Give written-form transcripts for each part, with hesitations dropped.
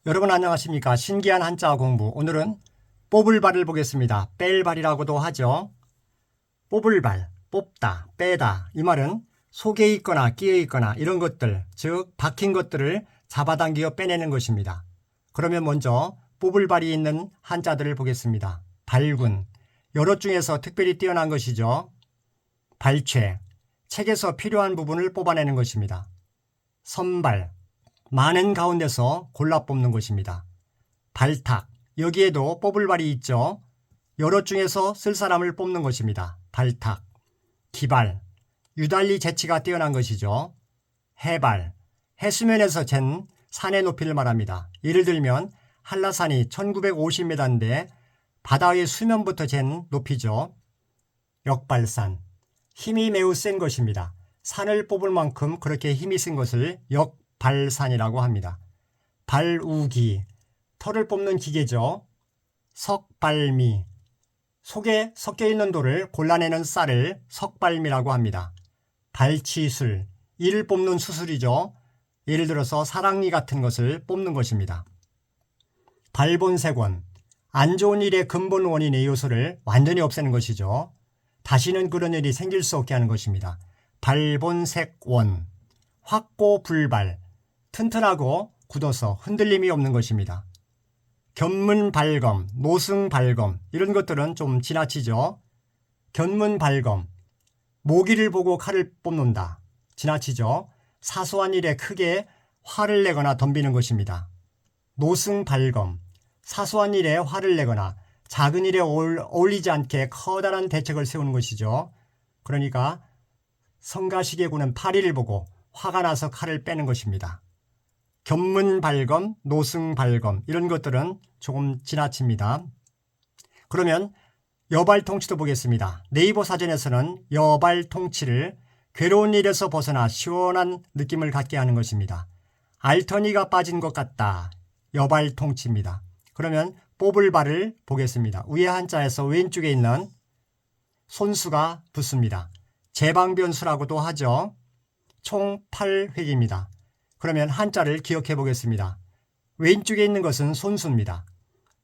여러분 안녕하십니까? 신기한 한자 공부. 오늘은 뽑을 발을 보겠습니다. 뺄 발이라고도 하죠. 뽑을 발, 뽑다, 빼다. 이 말은 속에 있거나 끼어 있거나 이런 것들, 즉 박힌 것들을 잡아당겨 빼내는 것입니다. 그러면 먼저 뽑을 발이 있는 한자들을 보겠습니다. 발군, 여럿 중에서 특별히 뛰어난 것이죠. 발췌, 책에서 필요한 부분을 뽑아내는 것입니다. 선발, 많은 가운데서 골라 뽑는 것입니다. 발탁, 여기에도 뽑을 발이 있죠. 여럿 중에서 쓸 사람을 뽑는 것입니다. 발탁. 기발, 유달리 재치가 뛰어난 것이죠. 해발, 해수면에서 잰 산의 높이를 말합니다. 예를 들면 한라산이 1950m인데 바다의 수면부터 잰 높이죠. 역발산, 힘이 매우 센 것입니다. 산을 뽑을 만큼 그렇게 힘이 센 것을 역발산이라고 합니다. 발우기, 털을 뽑는 기계죠. 석발미, 속에 섞여 있는 돌을 골라내는 쌀을 석발미라고 합니다. 발치술, 이를 뽑는 수술이죠. 예를 들어서 사랑니 같은 것을 뽑는 것입니다. 발본색원, 안 좋은 일의 근본 원인의 요소를 완전히 없애는 것이죠. 다시는 그런 일이 생길 수 없게 하는 것입니다. 발본색원, 확고불발, 튼튼하고 굳어서 흔들림이 없는 것입니다. 견문발검, 노승발검 이런 것들은 좀 지나치죠. 견문발검, 모기를 보고 칼을 뽑는다. 지나치죠. 사소한 일에 크게 화를 내거나 덤비는 것입니다. 노승발검, 사소한 일에 화를 내거나 작은 일에 어울리지 않게 커다란 대책을 세우는 것이죠. 그러니까 성가시게 구는 파리를 보고 화가 나서 칼을 빼는 것입니다. 견문발검, 노승발검 이런 것들은 조금 지나칩니다. 그러면 여발통치도 보겠습니다. 네이버 사전에서는 여발통치를 괴로운 일에서 벗어나 시원한 느낌을 갖게 하는 것입니다. 알터니가 빠진 것 같다. 여발통치입니다. 그러면 뽑을 발을 보겠습니다. 위에 한자에서 왼쪽에 있는 손수가 붙습니다. 제방변수라고도 하죠. 총 8획입니다. 그러면 한자를 기억해 보겠습니다. 왼쪽에 있는 것은 손수입니다.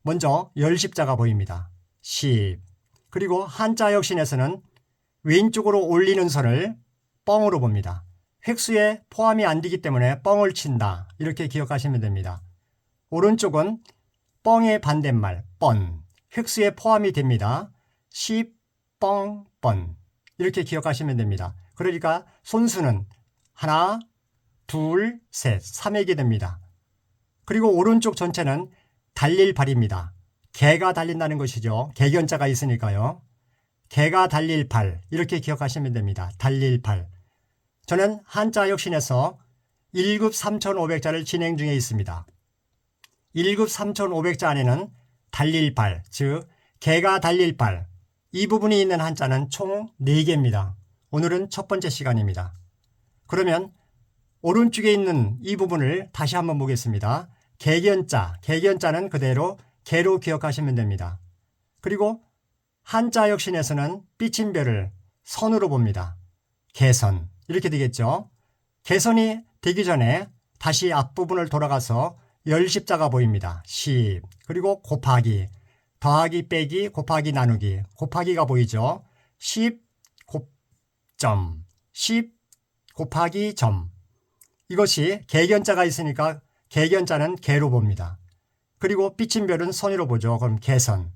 먼저 열십자가 보입니다. 십. 그리고 한자 역신에서는 왼쪽으로 올리는 선을 뻥으로 봅니다. 획수에 포함이 안 되기 때문에 뻥을 친다. 이렇게 기억하시면 됩니다. 오른쪽은 뻥의 반대말 뻔. 획수에 포함이 됩니다. 십, 뻥, 뻔. 이렇게 기억하시면 됩니다. 그러니까 손수는 하나, 둘, 셋, 3획이 됩니다. 그리고 오른쪽 전체는 달릴 발입니다. 개가 달린다는 것이죠. 개견자가 있으니까요. 개가 달릴 발 이렇게 기억하시면 됩니다. 달릴 발. 저는 한자 혁신에서 1급 3,500자를 진행 중에 있습니다. 1급 3,500자 안에는 달릴 발, 즉 개가 달릴 발 이 부분이 있는 한자는 총 4개입니다. 오늘은 첫 번째 시간입니다. 그러면 오른쪽에 있는 이 부분을 다시 한번 보겠습니다. 개견자, 개견자는 그대로 개로 기억하시면 됩니다. 그리고 한자 혁신에서는 삐침별을 선으로 봅니다. 개선, 이렇게 되겠죠. 개선이 되기 전에 다시 앞부분을 돌아가서 열십자가 보입니다. 십, 그리고 곱하기, 더하기, 빼기, 곱하기, 나누기, 곱하기가 보이죠. 10 곱점, 10 곱하기 점. 이것이 개견자가 있으니까 개견자는 개로 봅니다. 그리고 삐침별은 선으로 보죠. 그럼 개선.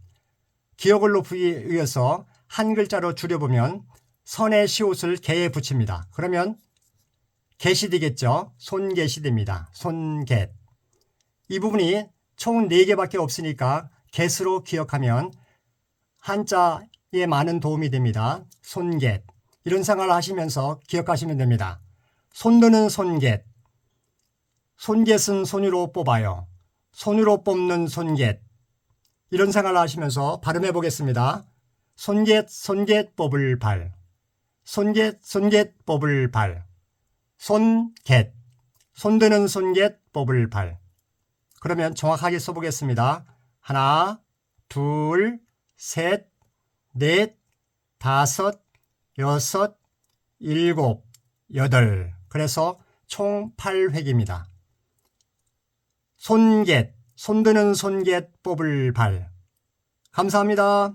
기억을 높이기 위해서 한 글자로 줄여보면 선의 시옷을 개에 붙입니다. 그러면 갯이 되겠죠. 손갯이 됩니다. 손갯. 이 부분이 총 4개밖에 없으니까 갯으로 기억하면 한자에 많은 도움이 됩니다. 손갯. 이런 생각을 하시면서 기억하시면 됩니다. 손드는 손갯. 손갯은 손으로 뽑아요. 손으로 뽑는 손갯. 이런 생각을 하시면서 발음해 보겠습니다. 손갯, 손갯 뽑을 발. 손갯, 손갯 뽑을 발. 손갯. 손드는 손갯 뽑을 발. 그러면 정확하게 써보겠습니다. 하나, 둘, 셋, 넷, 다섯, 여섯, 일곱, 여덟. 그래서 총 8획입니다. 손갯, 손드는 손갯 뽑을 발. 감사합니다.